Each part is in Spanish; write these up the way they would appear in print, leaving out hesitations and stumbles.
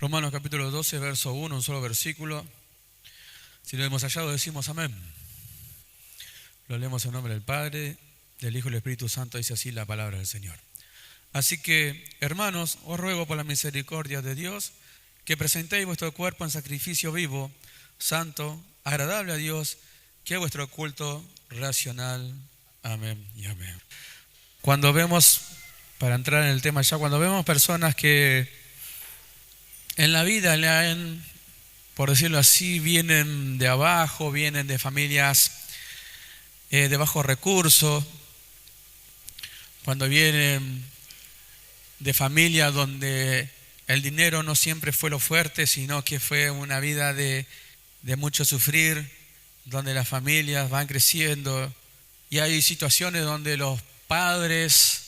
Romanos capítulo 12, verso 1, un solo versículo. Si lo hemos hallado, decimos amén. Lo leemos en nombre del Padre, del Hijo y del Espíritu Santo, dice así la palabra del Señor. Así que, hermanos, os ruego por la misericordia de Dios, que presentéis vuestro cuerpo en sacrificio vivo, santo, agradable a Dios, que es vuestro culto racional. Amén y amén. Cuando vemos, para entrar en el tema ya, cuando vemos personas que en la vida por decirlo así, vienen de abajo, vienen de familias de bajos recursos, cuando vienen de familias donde el dinero no siempre fue lo fuerte, sino que fue una vida de mucho sufrir, donde las familias van creciendo y hay situaciones donde los padres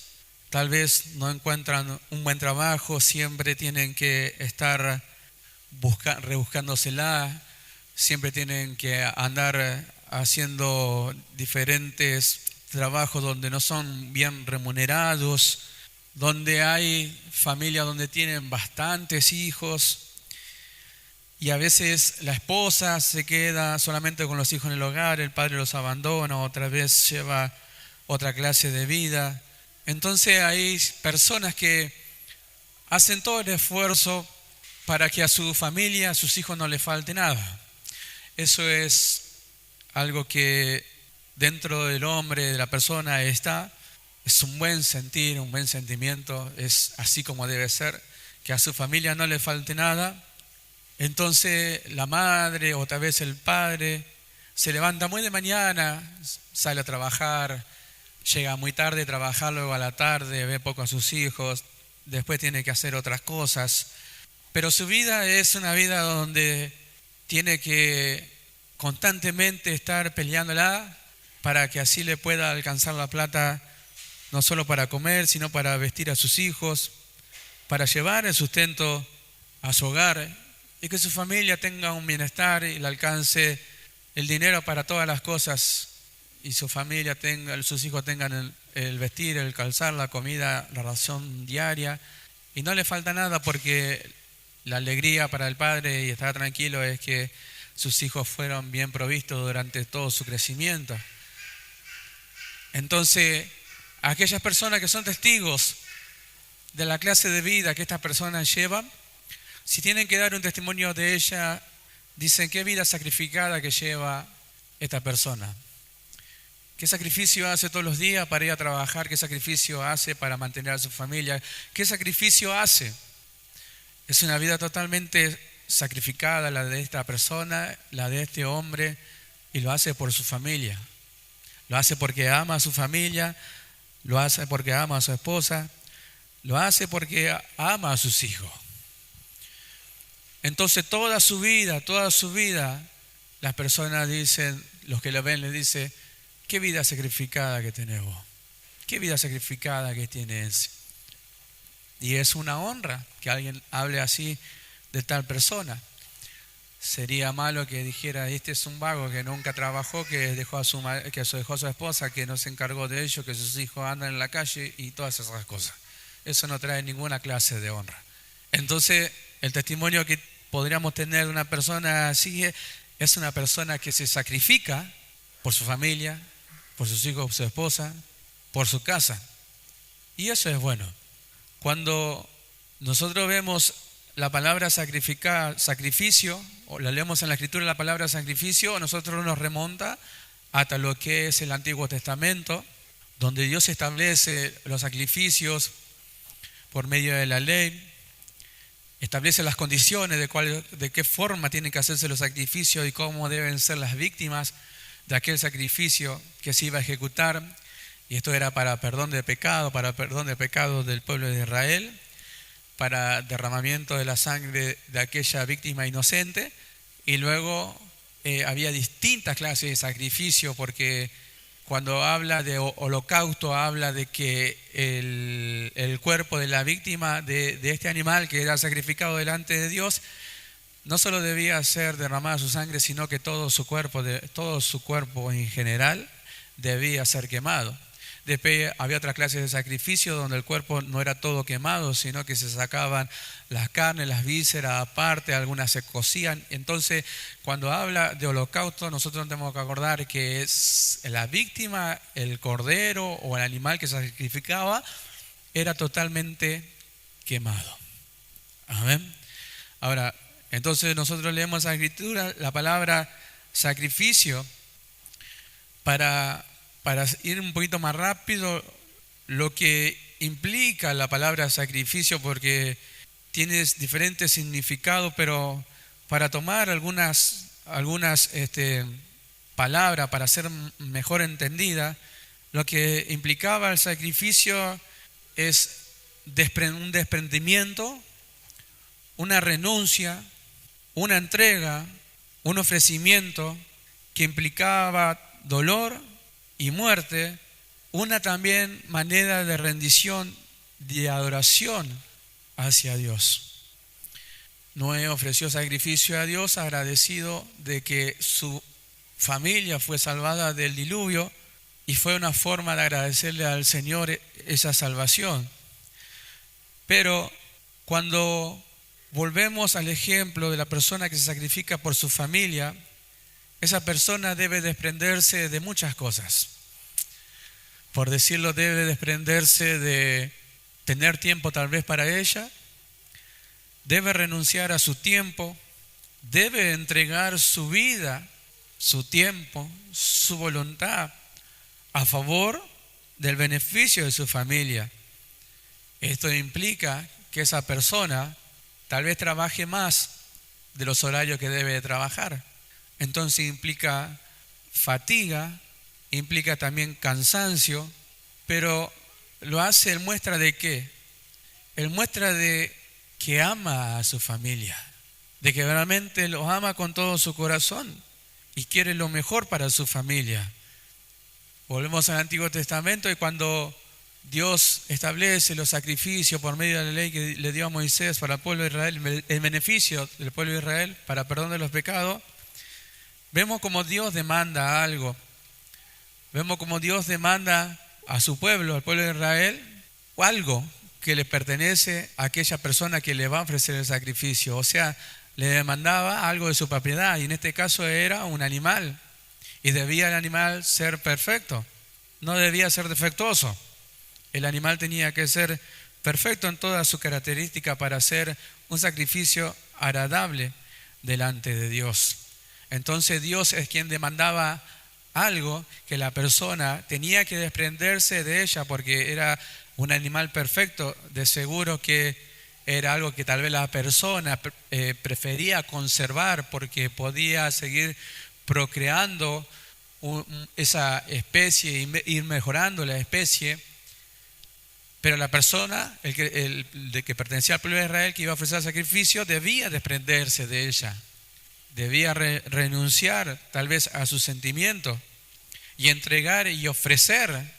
tal vez no encuentran un buen trabajo, siempre tienen que estar rebuscándosela, siempre tienen que andar haciendo diferentes trabajos donde no son bien remunerados, donde hay familias donde tienen bastantes hijos y a veces la esposa se queda solamente con los hijos en el hogar, el padre los abandona, otra vez lleva otra clase de vida. Entonces hay personas que hacen todo el esfuerzo para que a su familia, a sus hijos no les falte nada. Eso es algo que dentro del hombre, de la persona es un buen sentir, un buen sentimiento, es así como debe ser, que a su familia no le falte nada. Entonces la madre o tal vez el padre se levanta muy de mañana, sale a trabajar, llega muy tarde a trabajar, luego a la tarde ve poco a sus hijos, después tiene que hacer otras cosas. Pero su vida es una vida donde tiene que constantemente estar peleándola para que así le pueda alcanzar la plata, no solo para comer, sino para vestir a sus hijos, para llevar el sustento a su hogar y que su familia tenga un bienestar y le alcance el dinero para todas las cosas. Y su familia sus hijos tengan el vestir, el calzar, la comida, la ración diaria. Y no le falta nada porque la alegría para el padre y estar tranquilo es que sus hijos fueron bien provistos durante todo su crecimiento. Entonces, aquellas personas que son testigos de la clase de vida que estas personas llevan, si tienen que dar un testimonio de ella, dicen qué vida sacrificada que lleva esta persona. ¿Qué sacrificio hace todos los días para ir a trabajar? ¿Qué sacrificio hace para mantener a su familia? ¿Qué sacrificio hace? Es una vida totalmente sacrificada la de esta persona, la de este hombre, y lo hace por su familia. Lo hace porque ama a su familia, lo hace porque ama a su esposa, lo hace porque ama a sus hijos. Entonces toda su vida, las personas dicen, los que lo ven le dicen, qué vida sacrificada que tenés vos, qué vida sacrificada que tienes. Y es una honra que alguien hable así de tal persona. Sería malo que dijera, este es un vago que nunca trabajó, que dejó a su esposa, que no se encargó de ello, que sus hijos andan en la calle y todas esas cosas. Eso no trae ninguna clase de honra. Entonces, el testimonio que podríamos tener de una persona así es una persona que se sacrifica por su familia, por sus hijos, por su esposa, por su casa. Y eso es bueno. Cuando nosotros vemos la palabra sacrificio, o la leemos en la Escritura la palabra sacrificio, a nosotros nos remonta hasta lo que es el Antiguo Testamento, donde Dios establece los sacrificios por medio de la ley, establece las condiciones de qué forma tienen que hacerse los sacrificios y cómo deben ser las víctimas de aquel sacrificio que se iba a ejecutar. Y esto era para perdón de pecados del pueblo de Israel, para derramamiento de la sangre de aquella víctima inocente. Y luego había distintas clases de sacrificio, porque cuando habla de holocausto habla de que el cuerpo de la víctima de este animal que era sacrificado delante de Dios no solo debía ser derramada su sangre, sino que todo su cuerpo en general debía ser quemado. Después había otras clases de sacrificio donde el cuerpo no era todo quemado, sino que se sacaban las carnes, las vísceras aparte, algunas se cocían. Entonces, cuando habla de holocausto, nosotros tenemos que acordar que es la víctima, el cordero o el animal que se sacrificaba, era totalmente quemado. Amén. Ahora, entonces nosotros leemos la escritura, la palabra sacrificio, para ir un poquito más rápido, lo que implica la palabra sacrificio, porque tiene diferentes significados, pero para tomar algunas palabras, para ser mejor entendida, lo que implicaba el sacrificio es un desprendimiento, una renuncia, una entrega, un ofrecimiento que implicaba dolor y muerte, una también manera de rendición, de adoración hacia Dios. Noé ofreció sacrificio a Dios agradecido de que su familia fue salvada del diluvio y fue una forma de agradecerle al Señor esa salvación. Pero cuando volvemos al ejemplo de la persona que se sacrifica por su familia, esa persona debe desprenderse de muchas cosas. Por decirlo, debe desprenderse de tener tiempo tal vez para ella, debe renunciar a su tiempo, debe entregar su vida, su tiempo, su voluntad a favor del beneficio de su familia. Esto implica que esa persona tal vez trabaje más de los horarios que debe de trabajar. Entonces implica fatiga, implica también cansancio, pero lo hace en muestra de ¿qué? En muestra de que ama a su familia, de que realmente los ama con todo su corazón y quiere lo mejor para su familia. Volvemos al Antiguo Testamento y cuando Dios establece los sacrificios por medio de la ley que le dio a Moisés para el pueblo de Israel, el beneficio del pueblo de Israel para perdón de los pecados, vemos como Dios demanda algo. Vemos como Dios demanda a su pueblo, al pueblo de Israel, algo que le pertenece a aquella persona que le va a ofrecer el sacrificio. O sea, le demandaba algo de su propiedad y en este caso era un animal. Y debía el animal ser perfecto, no debía ser defectuoso. El animal tenía que ser perfecto en toda su característica para ser un sacrificio agradable delante de Dios. Entonces Dios es quien demandaba algo que la persona tenía que desprenderse de ella porque era un animal perfecto. De seguro que era algo que tal vez la persona prefería conservar porque podía seguir procreando esa especie y ir mejorando la especie. Pero la persona, el de que pertenecía al pueblo de Israel que iba a ofrecer el sacrificio, debía desprenderse de ella. Debía renunciar tal vez a sus sentimientos y entregar y ofrecer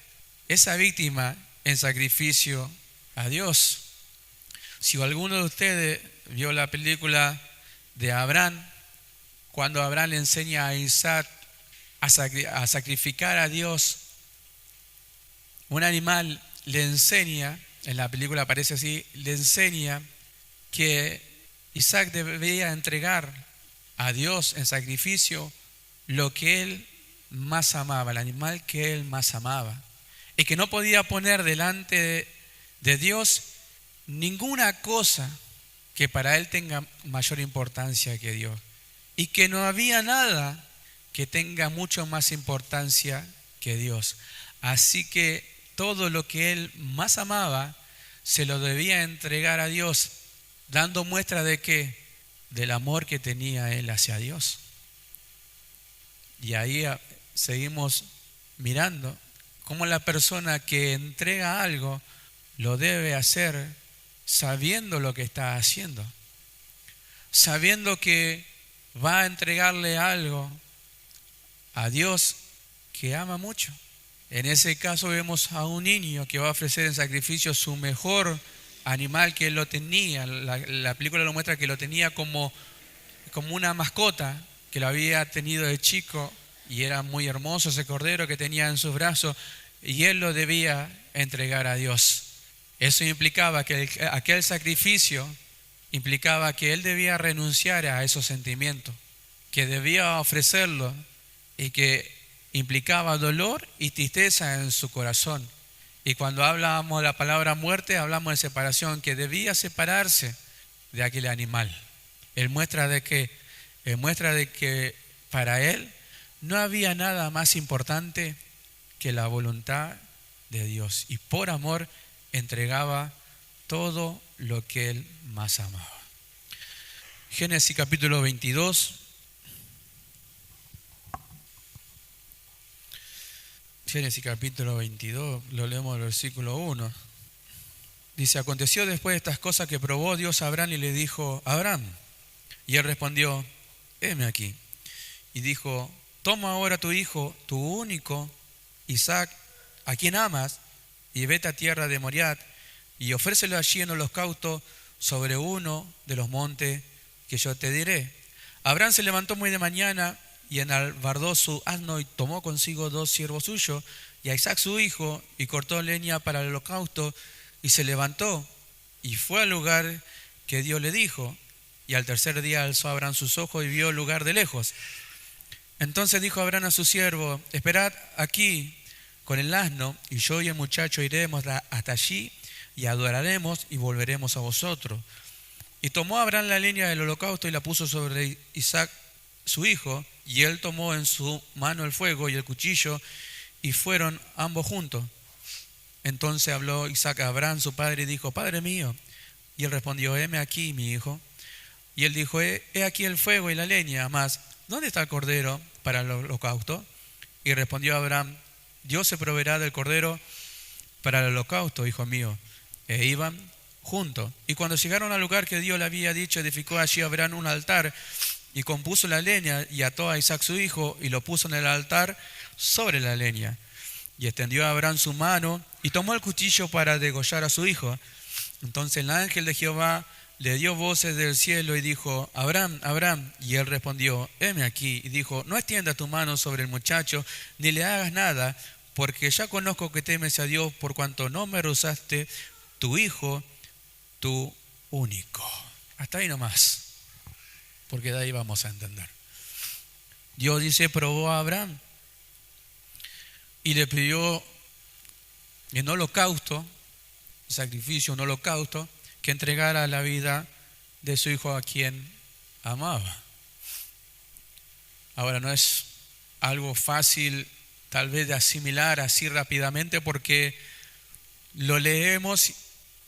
esa víctima en sacrificio a Dios. Si alguno de ustedes vio la película de Abraham, cuando Abraham le enseña a Isaac a sacrificar a Dios un animal, le enseña, en la película aparece así, le enseña que Isaac debía entregar a Dios en sacrificio lo que él más amaba, el animal que él más amaba, y que no podía poner delante de Dios ninguna cosa que para él tenga mayor importancia que Dios, y que no había nada que tenga mucho más importancia que Dios. Así que todo lo que él más amaba se lo debía entregar a Dios, dando muestra de qué, del amor que tenía él hacia Dios. Y ahí seguimos mirando cómo la persona que entrega algo lo debe hacer sabiendo lo que está haciendo, sabiendo que va a entregarle algo a Dios que ama mucho. En ese caso vemos a un niño que va a ofrecer en sacrificio su mejor animal que él lo tenía. La película lo muestra que lo tenía como una mascota, que lo había tenido de chico y era muy hermoso ese cordero que tenía en sus brazos. y él lo debía entregar a Dios. Eso implicaba que aquel sacrificio implicaba que él debía renunciar a esos sentimientos, que debía ofrecerlo y que implicaba dolor y tristeza en su corazón. Y cuando hablamos de la palabra muerte, hablamos de separación, que debía separarse de aquel animal. Él muestra de que para él no había nada más importante que la voluntad de Dios. Y por amor entregaba todo lo que él más amaba. Génesis capítulo 22. Génesis capítulo 22, lo leemos el versículo 1. Dice: aconteció después de estas cosas que probó Dios a Abraham y le dijo: Abraham. Y él respondió: heme aquí. Y dijo: toma ahora tu hijo, tu único, Isaac, a quien amas, y vete a tierra de Moriat, y ofrécelo allí en holocausto sobre uno de los montes que yo te diré. Abraham se levantó muy de mañana y enalbardó su asno y tomó consigo 2 siervos suyos y a Isaac su hijo, y cortó leña para el holocausto, y se levantó y fue al lugar que Dios le dijo. Y al tercer día alzó Abraham sus ojos y vio el lugar de lejos. Entonces dijo Abraham a su siervo: esperad aquí con el asno, y yo y el muchacho iremos hasta allí y adoraremos y volveremos a vosotros. Y tomó Abraham la leña del holocausto y la puso sobre Isaac su hijo, y él tomó en su mano el fuego y el cuchillo, y fueron ambos juntos. Entonces habló Isaac a Abraham su padre y dijo: Padre mío. Y él respondió: heme aquí, mi hijo. Y él dijo: he aquí el fuego y la leña, mas ¿dónde está el cordero para el holocausto? Y respondió Abraham: Dios se proveerá del cordero para el holocausto, hijo mío. E iban juntos. Y cuando llegaron al lugar que Dios le había dicho, edificó allí Abraham un altar, y compuso la leña, y ató a Isaac su hijo, y lo puso en el altar sobre la leña. Y extendió a Abraham su mano, y tomó el cuchillo para degollar a su hijo. Entonces el ángel de Jehová le dio voces del cielo y dijo: Abraham, Abraham. Y él respondió: heme aquí. Y dijo: no extiendas tu mano sobre el muchacho, ni le hagas nada, porque ya conozco que temes a Dios, por cuanto no me rehusaste tu hijo, tu único. Hasta ahí nomás, porque de ahí vamos a entender. Dios dice, probó a Abraham y le pidió en holocausto, sacrificio, un holocausto, que entregara la vida de su hijo a quien amaba. Ahora, no es algo fácil tal vez de asimilar así rápidamente, porque lo leemos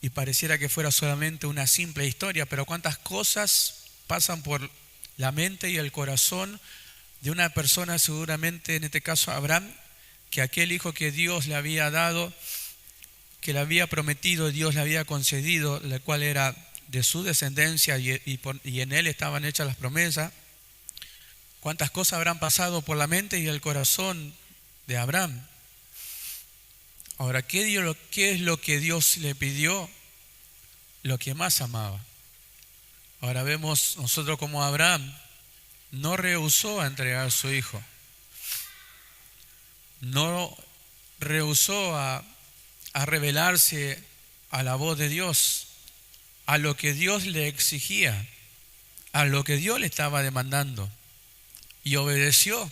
y pareciera que fuera solamente una simple historia, pero cuántas cosas pasan por la mente y el corazón de una persona, seguramente en este caso Abraham, que aquel hijo que Dios le había dado, que le había prometido, Dios le había concedido, la cual era de su descendencia y en él estaban hechas las promesas. Cuántas cosas habrán pasado por la mente y el corazón de Abraham. Ahora, ¿qué es lo que Dios le pidió? Lo que más amaba. Ahora vemos nosotros como Abraham no rehusó a entregar a su hijo. No rehusó a revelarse a la voz de Dios, a lo que Dios le exigía, a lo que Dios le estaba demandando. Y obedeció.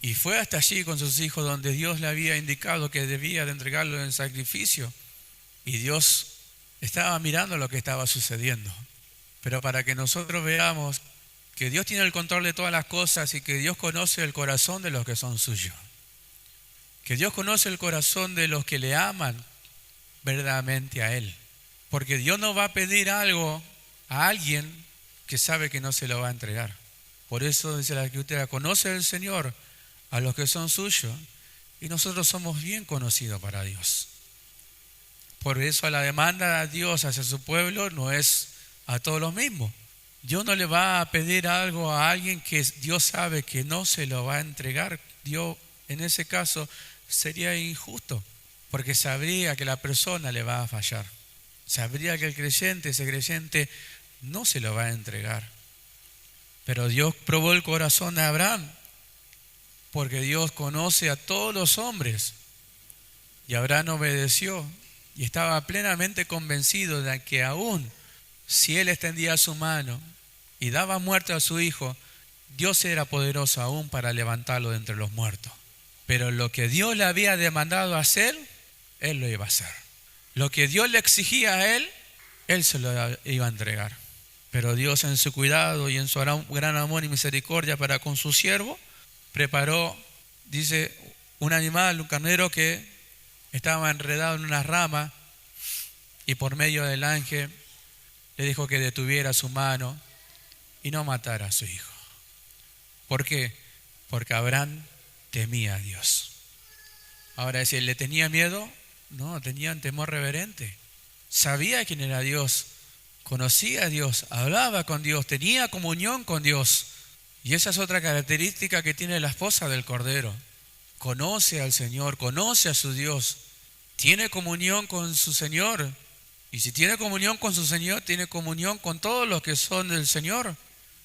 Y fue hasta allí con sus hijos donde Dios le había indicado que debía de entregarlo en sacrificio. Y Dios estaba mirando lo que estaba sucediendo. Pero para que nosotros veamos que Dios tiene el control de todas las cosas y que Dios conoce el corazón de los que son suyos. Que Dios conoce el corazón de los que le aman verdaderamente a Él. Porque Dios no va a pedir algo a alguien que sabe que no se lo va a entregar. Por eso dice la Escritura: conoce el Señor a los que son suyos, y nosotros somos bien conocidos para Dios. Por eso la demanda a Dios hacia su pueblo no es a todos los mismos. Dios no le va a pedir algo a alguien que Dios sabe que no se lo va a entregar. Dios en ese caso sería injusto, porque sabría que la persona le va a fallar. Sabría que ese creyente no se lo va a entregar. Pero Dios probó el corazón de Abraham, porque Dios conoce a todos los hombres. Y Abraham obedeció y estaba plenamente convencido de que aún si él extendía su mano y daba muerte a su hijo, Dios era poderoso aún para levantarlo de entre los muertos. Pero lo que Dios le había demandado hacer, él lo iba a hacer. Lo que Dios le exigía a él se lo iba a entregar. Pero Dios, en su cuidado y en su gran amor y misericordia para con su siervo, preparó, dice, un animal, un carnero que estaba enredado en una rama, y por medio del ángel le dijo que detuviera su mano y no matara a su hijo. ¿Por qué? Porque Abraham temía a Dios. Ahora, si él le tenía miedo, no, tenía un temor reverente. Sabía quién era Dios, conocía a Dios, hablaba con Dios, tenía comunión con Dios. Y esa es otra característica que tiene la esposa del Cordero. Conoce al Señor, conoce a su Dios, tiene comunión con su Señor. Y si tiene comunión con su Señor, tiene comunión con todos los que son del Señor.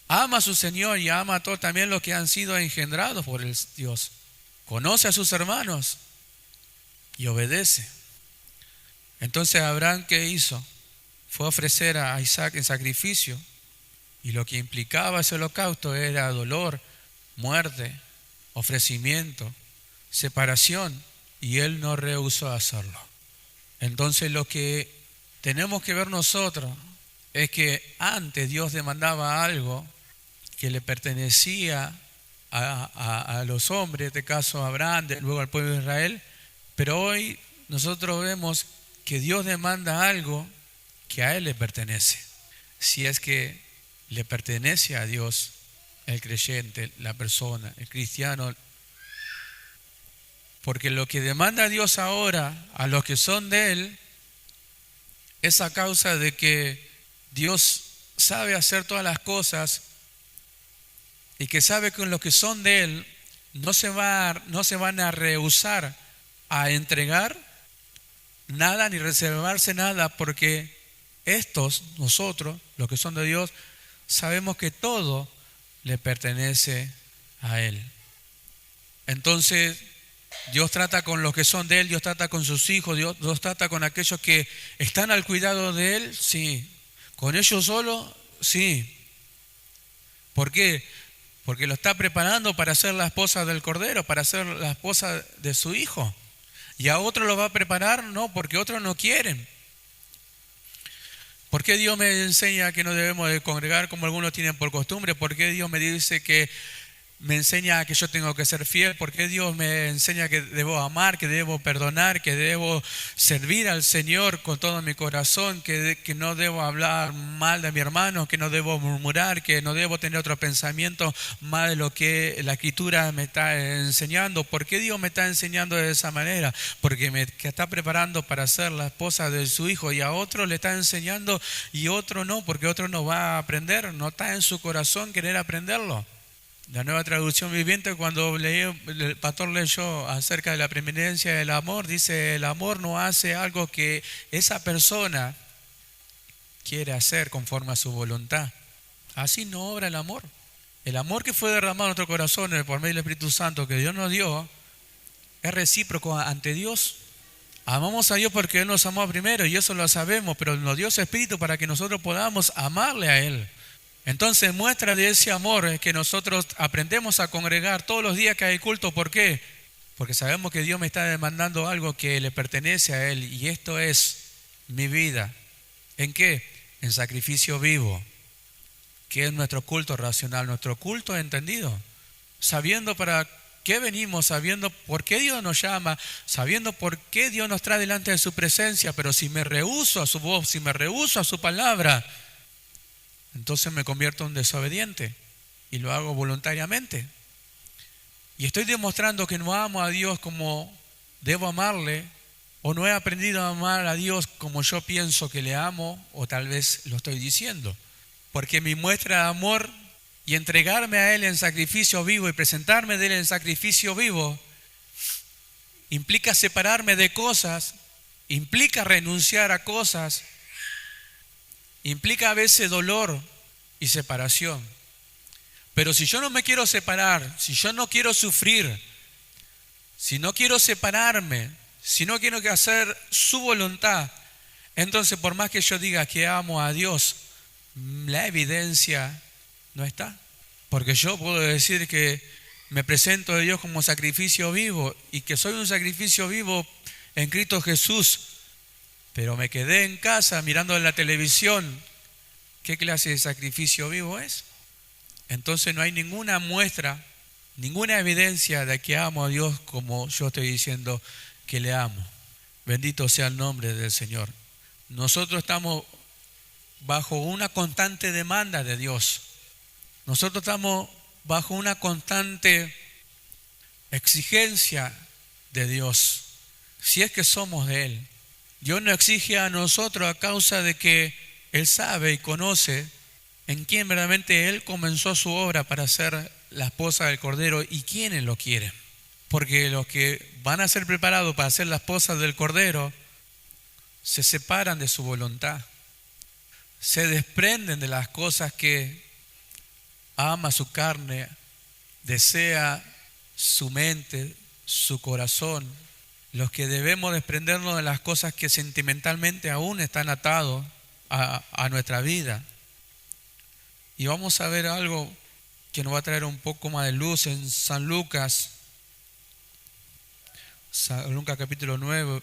Ama a su Señor y ama a todos también los que han sido engendrados por el Dios. Conoce a sus hermanos y obedece. Entonces Abraham, ¿qué hizo? Fue a ofrecer a Isaac en sacrificio. Y lo que implicaba ese holocausto era dolor, muerte, ofrecimiento, separación. Y él no rehusó hacerlo. Entonces lo que tenemos que ver nosotros es que antes Dios demandaba algo que le pertenecía a los hombres, en este caso a Abraham, luego al pueblo de Israel, pero hoy nosotros vemos que Dios demanda algo que a Él le pertenece. Si es que le pertenece a Dios, el creyente, la persona, el cristiano, porque lo que demanda Dios ahora a los que son de Él es a causa de que Dios sabe hacer todas las cosas y que sabe que los que son de Él no se van a rehusar a entregar nada ni reservarse nada, porque nosotros, los que son de Dios, sabemos que todo le pertenece a Él. Entonces, Dios trata con los que son de Él, Dios trata con sus hijos, Dios trata con aquellos que están al cuidado de Él, sí. Con ellos solo, sí. ¿Por qué? Porque lo está preparando para ser la esposa del Cordero, para ser la esposa de su hijo. Y a otro lo va a preparar, no, porque otros no quieren. ¿Por qué Dios me enseña que no debemos de congregar como algunos tienen por costumbre? ¿Por qué Dios me dice que me enseña que yo tengo que ser fiel? ¿Por qué Dios me enseña que debo amar, que debo perdonar, que debo servir al Señor con todo mi corazón, que no debo hablar mal de mi hermano, que no debo murmurar, que no debo tener otro pensamiento más de lo que la Escritura me está enseñando? ¿Por qué Dios me está enseñando de esa manera? Porque me está preparando para ser la esposa de su hijo, y a otro le está enseñando y otro no, porque otro no va a aprender, no está en su corazón querer aprenderlo. La Nueva Traducción Viviente, cuando el pastor leyó acerca de la preeminencia del amor, dice: el amor no hace algo que esa persona quiere hacer conforme a su voluntad. Así no obra el amor. El amor que fue derramado en nuestro corazón por medio del Espíritu Santo que Dios nos dio es recíproco ante Dios. Amamos a Dios porque Él nos amó primero, y eso lo sabemos, pero nos dio su Espíritu para que nosotros podamos amarle a Él. Entonces, muestra de ese amor es que nosotros aprendemos a congregar todos los días que hay culto. ¿Por qué? Porque sabemos que Dios me está demandando algo que le pertenece a Él, y esto es mi vida. ¿En qué? En sacrificio vivo, que es nuestro culto racional, nuestro culto entendido, sabiendo para qué venimos, sabiendo por qué Dios nos llama, sabiendo por qué Dios nos trae delante de su presencia. Pero si me rehúso a su voz, si me rehúso a su palabra, entonces me convierto en desobediente y lo hago voluntariamente. Y estoy demostrando que no amo a Dios como debo amarle, o no he aprendido a amar a Dios como yo pienso que le amo, o tal vez lo estoy diciendo. Porque mi muestra de amor y entregarme a Él en sacrificio vivo y presentarme de Él en sacrificio vivo implica separarme de cosas, implica renunciar a cosas, implica a veces dolor y separación. Pero si yo no me quiero separar, si yo no quiero sufrir, si no quiero separarme, Si no quiero que hacer su voluntad, entonces por más que yo diga que amo a Dios, la evidencia no está. Porque yo puedo decir que me presento a Dios como sacrificio vivo y que soy un sacrificio vivo en Cristo Jesús, pero me quedé en casa mirando la televisión. ¿Qué clase de sacrificio vivo es? Entonces no hay ninguna muestra, ninguna evidencia de que amo a Dios como yo estoy diciendo que le amo. Bendito sea el nombre del Señor. Nosotros estamos bajo una constante demanda de Dios. Nosotros estamos bajo una constante exigencia de Dios, si es que somos de Él. Dios no exige a nosotros a causa de que Él sabe y conoce en quién verdaderamente Él comenzó su obra para ser la esposa del Cordero y quiénes lo quieren. Porque los que van a ser preparados para ser la esposa del Cordero se separan de su voluntad, se desprenden de las cosas que ama su carne, desea su mente, su corazón. Los que debemos desprendernos de las cosas que sentimentalmente aún están atados a nuestra vida. Y vamos a ver algo que nos va a traer un poco más de luz en San Lucas capítulo 9,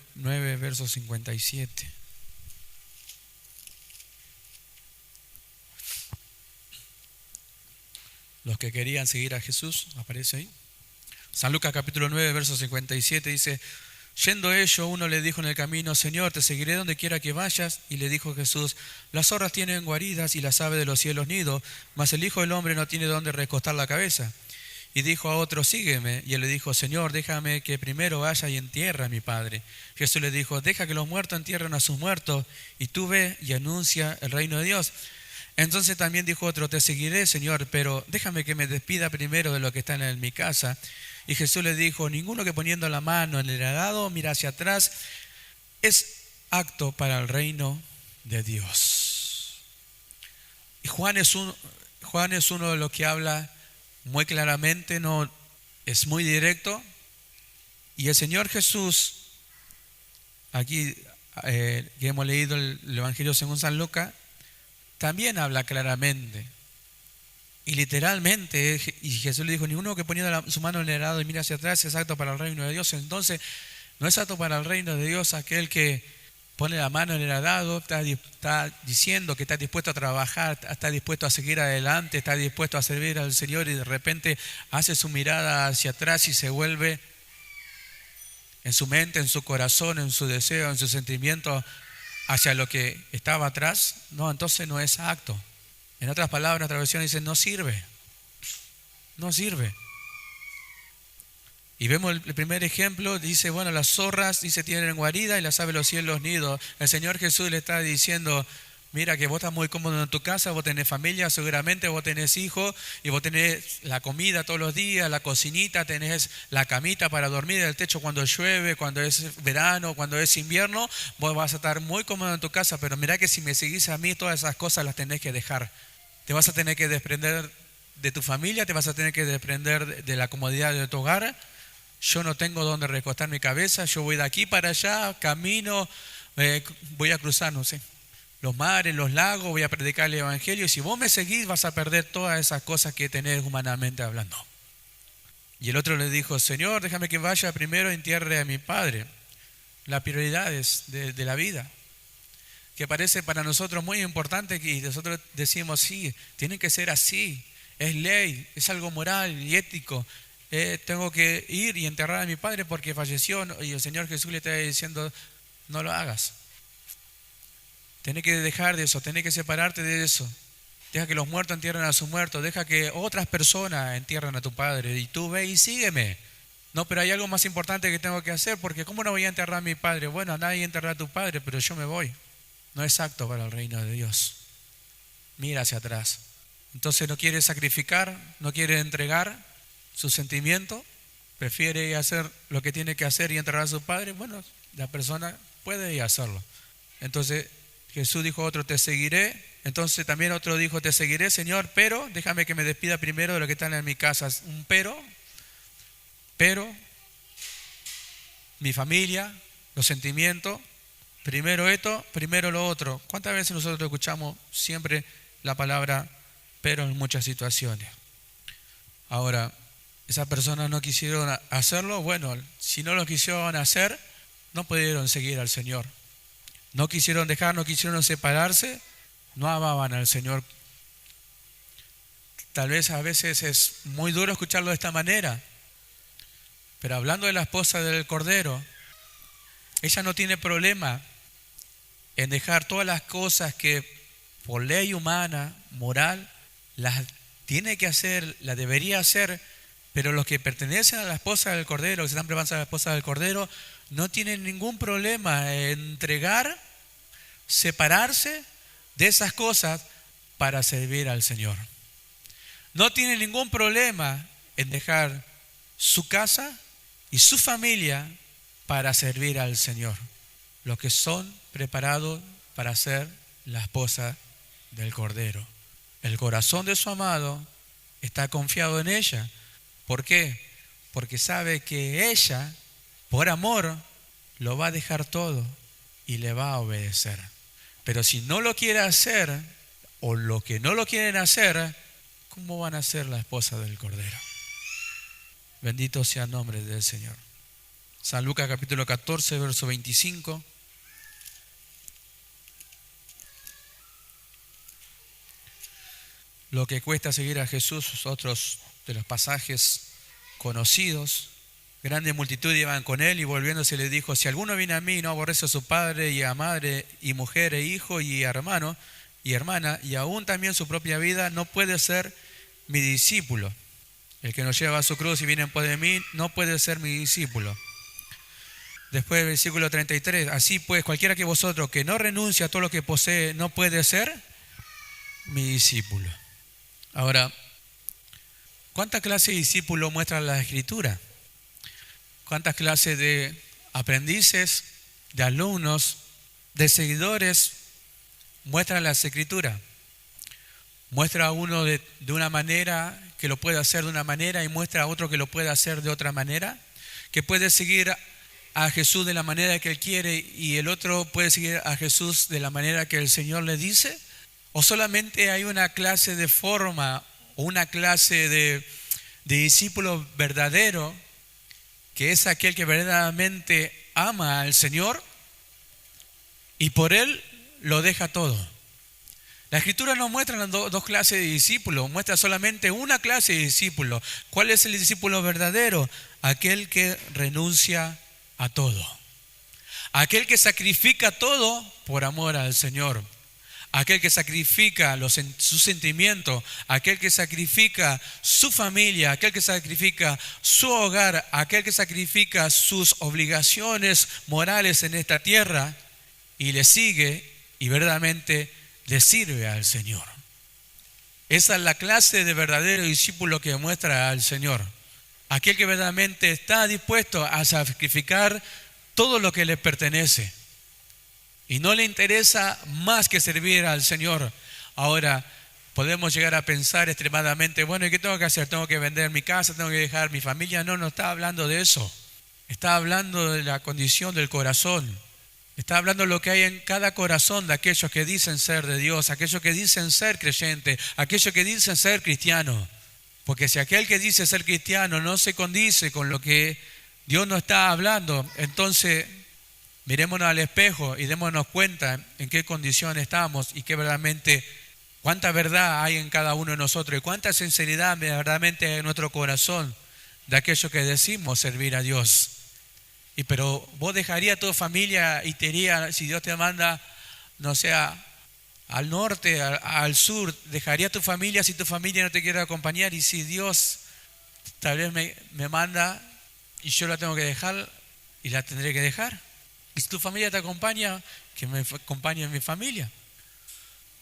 verso 57. Los que querían seguir a Jesús, aparece ahí. San Lucas capítulo 9, verso 57 dice: yendo ellos, uno le dijo en el camino: Señor, te seguiré donde quiera que vayas. Y le dijo Jesús: las zorras tienen guaridas y las aves de los cielos nidos, mas el Hijo del Hombre no tiene donde recostar la cabeza. Y dijo a otro: sígueme. Y él le dijo: Señor, déjame que primero vaya y entierre a mi Padre. Jesús le dijo: deja que los muertos entierren a sus muertos, y tú ve y anuncia el reino de Dios. Entonces también dijo otro: te seguiré, Señor, pero déjame que me despida primero de los que están en mi casa. Y Jesús le dijo: ninguno que poniendo la mano en el arado mira hacia atrás es apto para el reino de Dios. Y Juan es uno de los que habla muy claramente, no es muy directo. Y el Señor Jesús, aquí que hemos leído el Evangelio según San Lucas, también habla claramente. Y literalmente, y Jesús le dijo: ninguno que poniendo su mano en el arado y mira hacia atrás es apto para el reino de Dios. Entonces, no es apto para el reino de Dios aquel que pone la mano en el arado, está diciendo que está dispuesto a trabajar, está dispuesto a seguir adelante, está dispuesto a servir al Señor, y de repente hace su mirada hacia atrás y se vuelve en su mente, en su corazón, en su deseo, en su sentimiento hacia lo que estaba atrás. No, entonces no es apto. En otras palabras, otra versión dice: no sirve. No sirve. Y vemos el primer ejemplo, dice: bueno, las zorras, dice, tienen guarida y las aves de los cielos nidos. El Señor Jesús le está diciendo: mira que vos estás muy cómodo en tu casa, vos tenés familia, seguramente vos tenés hijos, y vos tenés la comida todos los días, la cocinita, tenés la camita para dormir, el techo cuando llueve, cuando es verano, cuando es invierno, vos vas a estar muy cómodo en tu casa, pero mira que si me seguís a mí, todas esas cosas las tenés que dejar. Te vas a tener que desprender de tu familia, te vas a tener que desprender de la comodidad de tu hogar. Yo no tengo donde recostar mi cabeza, yo voy de aquí para allá, camino, voy a cruzar, no sé, los mares, los lagos, voy a predicar el Evangelio, y si vos me seguís vas a perder todas esas cosas que tenés humanamente hablando. Y el otro le dijo: Señor, déjame que vaya primero y entierre a mi Padre. Las prioridades de la vida, que parece para nosotros muy importante, y nosotros decimos: sí, tiene que ser así, es ley, es algo moral y ético. Tengo que ir y enterrar a mi Padre porque falleció, y el Señor Jesús le está diciendo: no lo hagas. Tenés que dejar de eso, tenés que separarte de eso. Deja que los muertos entierren a sus muertos, deja que otras personas entierren a tu Padre, y tú ve y sígueme. No, pero hay algo más importante que tengo que hacer, porque ¿cómo no voy a enterrar a mi Padre? Bueno, nadie enterrará a tu Padre, pero yo me voy. No es apto para el reino de Dios. Mira hacia atrás. Entonces no quiere sacrificar, no quiere entregar su sentimiento, prefiere hacer lo que tiene que hacer y enterrar a su Padre. Bueno, la persona puede ir a hacerlo. Entonces Jesús dijo a otro: te seguiré. Entonces también otro dijo: te seguiré, Señor, pero déjame que me despida primero de los que están en mi casa. Un pero, mi familia, los sentimientos, primero esto, primero lo otro. ¿Cuántas veces nosotros escuchamos siempre la palabra pero en muchas situaciones? Ahora, esas personas no quisieron hacerlo. Bueno, si no lo quisieron hacer, no pudieron seguir al Señor. No quisieron dejar, no quisieron separarse, no amaban al Señor. Tal vez a veces es muy duro escucharlo de esta manera, pero hablando de la esposa del Cordero, ella no tiene problema en dejar todas las cosas que por ley humana, moral, las tiene que hacer, las debería hacer, pero los que pertenecen a la esposa del Cordero, que se están preparando a la esposa del Cordero, no tienen ningún problema en entregar, separarse de esas cosas para servir al Señor. No tienen ningún problema en dejar su casa y su familia para servir al Señor. Los que son preparados para ser la esposa del Cordero. El corazón de su amado está confiado en ella. ¿Por qué? Porque sabe que ella, por amor, lo va a dejar todo y le va a obedecer. Pero si no lo quiere hacer, o los que no lo quieren hacer, ¿cómo van a ser la esposa del Cordero? Bendito sea el nombre del Señor. San Lucas capítulo 14, verso 25. Lo que cuesta seguir a Jesús, otros de los pasajes conocidos. Grande multitud iban con él y volviéndose le dijo: si alguno viene a mí y no aborrece a su padre y a madre y mujer e hijo y hermano y hermana y aún también su propia vida, no puede ser mi discípulo. El que no lleva su cruz y viene en pos de mí no puede ser mi discípulo. Después del versículo 33, así pues cualquiera que vosotros que no renuncia a todo lo que posee no puede ser mi discípulo. Ahora, ¿cuántas clases de discípulos muestra la Escritura? ¿Cuántas clases de aprendices, de alumnos, de seguidores muestran las Escrituras? Muestra a uno de una manera que lo puede hacer de una manera y muestra a otro que lo puede hacer de otra manera, que puede seguir a Jesús de la manera que Él quiere y el otro puede seguir a Jesús de la manera que el Señor le dice. ¿O solamente hay una clase de forma o una clase de discípulo verdadero, que es aquel que verdaderamente ama al Señor y por Él lo deja todo? La Escritura no muestra las dos clases de discípulos, muestra solamente una clase de discípulo. ¿Cuál es el discípulo verdadero? Aquel que renuncia a todo. Aquel que sacrifica todo por amor al Señor. Aquel que sacrifica sus sentimientos, aquel que sacrifica su familia, aquel que sacrifica su hogar, aquel que sacrifica sus obligaciones morales en esta tierra y le sigue y verdaderamente le sirve al Señor. Esa es la clase de verdadero discípulo que muestra al Señor. Aquel que verdaderamente está dispuesto a sacrificar todo lo que le pertenece. Y no le interesa más que servir al Señor. Ahora, podemos llegar a pensar extremadamente, bueno, ¿y qué tengo que hacer? ¿Tengo que vender mi casa? ¿Tengo que dejar mi familia? No está hablando de eso. Está hablando de la condición del corazón. Está hablando de lo que hay en cada corazón de aquellos que dicen ser de Dios, aquellos que dicen ser creyentes, aquellos que dicen ser cristianos. Porque si aquel que dice ser cristiano no se condice con lo que Dios nos está hablando, entonces mirémonos al espejo y démonos cuenta en qué condición estamos y qué verdaderamente, cuánta verdad hay en cada uno de nosotros y cuánta sinceridad verdaderamente hay en nuestro corazón de aquello que decimos servir a Dios. Pero vos dejarías tu familia y te irías, si Dios te manda, no sé, al norte, al sur, dejarías tu familia si tu familia no te quiere acompañar, y si Dios tal vez me manda y yo la tengo que dejar y la tendré que dejar. Y si tu familia te acompaña, que me acompañe mi familia.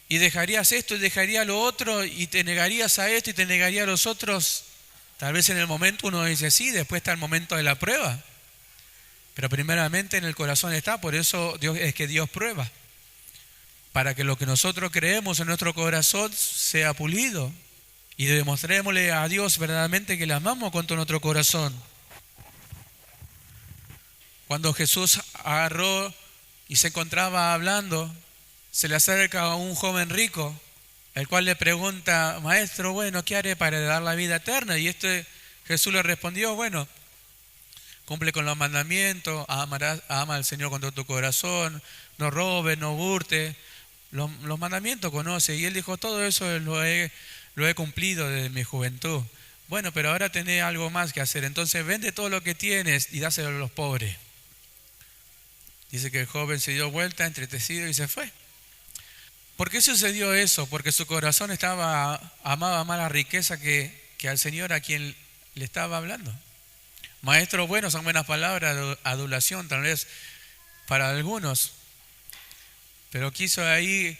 Y dejarías esto y dejarías lo otro y te negarías a esto y te negarías a los otros. Tal vez en el momento uno dice sí, después está el momento de la prueba. Pero primeramente en el corazón está, por eso es que Dios prueba. Para que lo que nosotros creemos en nuestro corazón sea pulido. Y demostrémosle a Dios verdaderamente que le amamos con todo nuestro corazón. Cuando Jesús agarró y se encontraba hablando, se le acerca un joven rico, el cual le pregunta: maestro, bueno, ¿qué haré para dar la vida eterna? Y Jesús le respondió: bueno, cumple con los mandamientos, ama al Señor con todo tu corazón, no robes, no hurtes, los mandamientos conoce. Y él dijo: todo eso lo he cumplido desde mi juventud. Bueno, pero ahora tenés algo más que hacer, entonces vende todo lo que tienes y dáselo a los pobres. Dice que el joven se dio vuelta, entretecido, y se fue. ¿Por qué sucedió eso? Porque su corazón amaba más la riqueza que al Señor a quien le estaba hablando. Maestro, bueno, son buenas palabras de adulación tal vez para algunos, pero quiso ahí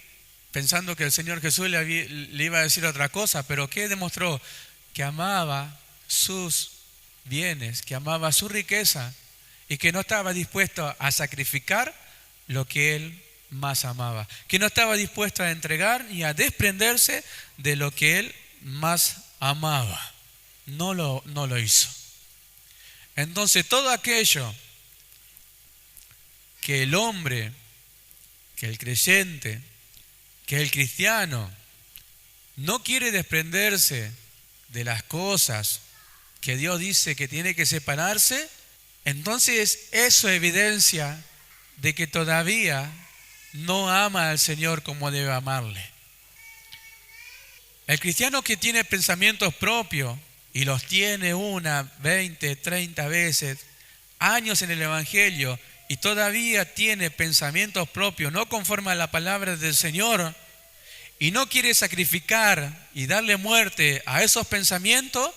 pensando que el Señor Jesús le iba a decir otra cosa. Pero ¿qué demostró? Que amaba sus bienes, que amaba su riqueza y que no estaba dispuesto a sacrificar lo que él más amaba, que no estaba dispuesto a entregar y a desprenderse de lo que él más amaba. No lo hizo. Entonces todo aquello que el hombre, que el creyente, que el cristiano no quiere desprenderse de las cosas que Dios dice que tiene que separarse, entonces eso evidencia de que todavía no ama al Señor como debe amarle. El cristiano que tiene pensamientos propios y los tiene 1, 20, 30 veces, años en el Evangelio, y todavía tiene pensamientos propios no conforme a la palabra del Señor, y no quiere sacrificar y darle muerte a esos pensamientos,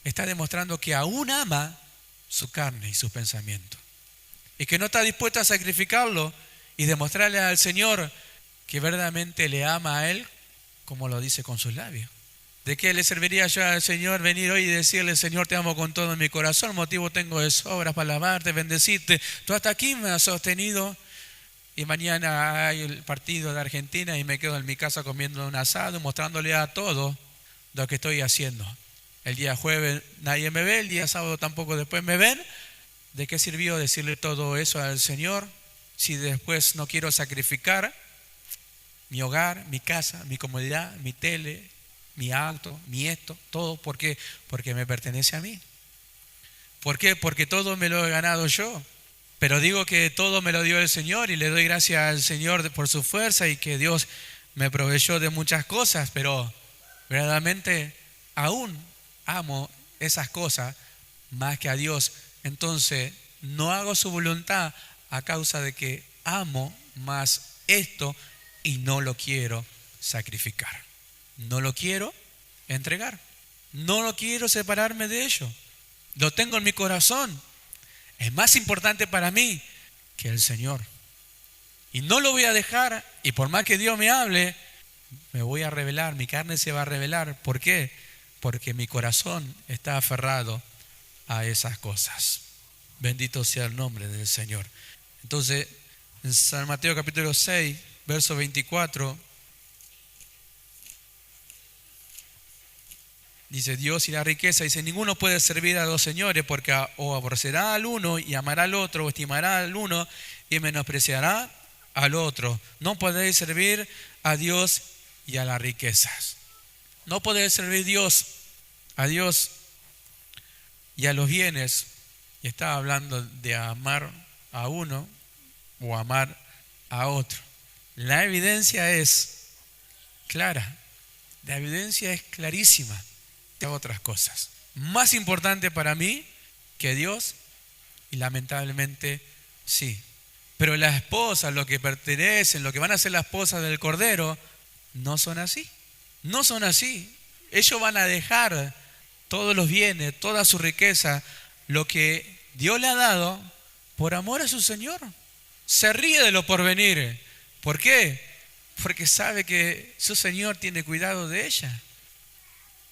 está demostrando que aún ama su carne y sus pensamientos, y que no está dispuesto a sacrificarlo y demostrarle al Señor que verdaderamente le ama a Él, como lo dice con sus labios. ¿De qué le serviría yo al Señor venir hoy y decirle: Señor, te amo con todo mi corazón, motivo tengo de sobras para alabarte, bendecirte, tú hasta aquí me has sostenido, y mañana hay el partido de Argentina y me quedo en mi casa comiendo un asado, mostrándole a todos lo que estoy haciendo? El día jueves nadie me ve, el día sábado tampoco después me ven. ¿De qué sirvió decirle todo eso al Señor si después no quiero sacrificar mi hogar, mi casa, mi comodidad, mi tele, mi auto, mi esto, todo? ¿Por qué? Porque me pertenece a mí. ¿Por qué? Porque todo me lo he ganado yo. Pero digo que todo me lo dio el Señor y le doy gracias al Señor por su fuerza y que Dios me proveyó de muchas cosas, pero verdaderamente aún amo esas cosas más que a Dios. Entonces no hago su voluntad a causa de que amo más esto y no lo quiero sacrificar. No lo quiero entregar. No lo quiero separarme de ello. Lo tengo en mi corazón. Es más importante para mí que el Señor. Y no lo voy a dejar, y por más que Dios me hable, me voy a rebelar, mi carne se va a rebelar. ¿Por qué? Porque mi corazón está aferrado a esas cosas. Bendito sea el nombre del Señor. Entonces, en San Mateo capítulo 6, verso 24, dice: Dios y la riqueza. Dice: ninguno puede servir a dos señores, porque o aborrecerá al uno y amará al otro, o estimará al uno y menospreciará al otro. No podéis servir a Dios y a las riquezas. No podéis servir a Dios y a los bienes. Y estaba hablando de amar a uno o amar a otro. La evidencia es clara. La evidencia es clarísima. Otras cosas más importante para mí que Dios, y lamentablemente sí. Pero las esposas, lo que pertenecen, lo que van a ser las esposas del Cordero, no son así. No son así. Ellos van a dejar todos los bienes, toda su riqueza, lo que Dios le ha dado, por amor a su Señor. Se ríe de lo porvenir. ¿Por qué? Porque sabe que su Señor tiene cuidado de ella,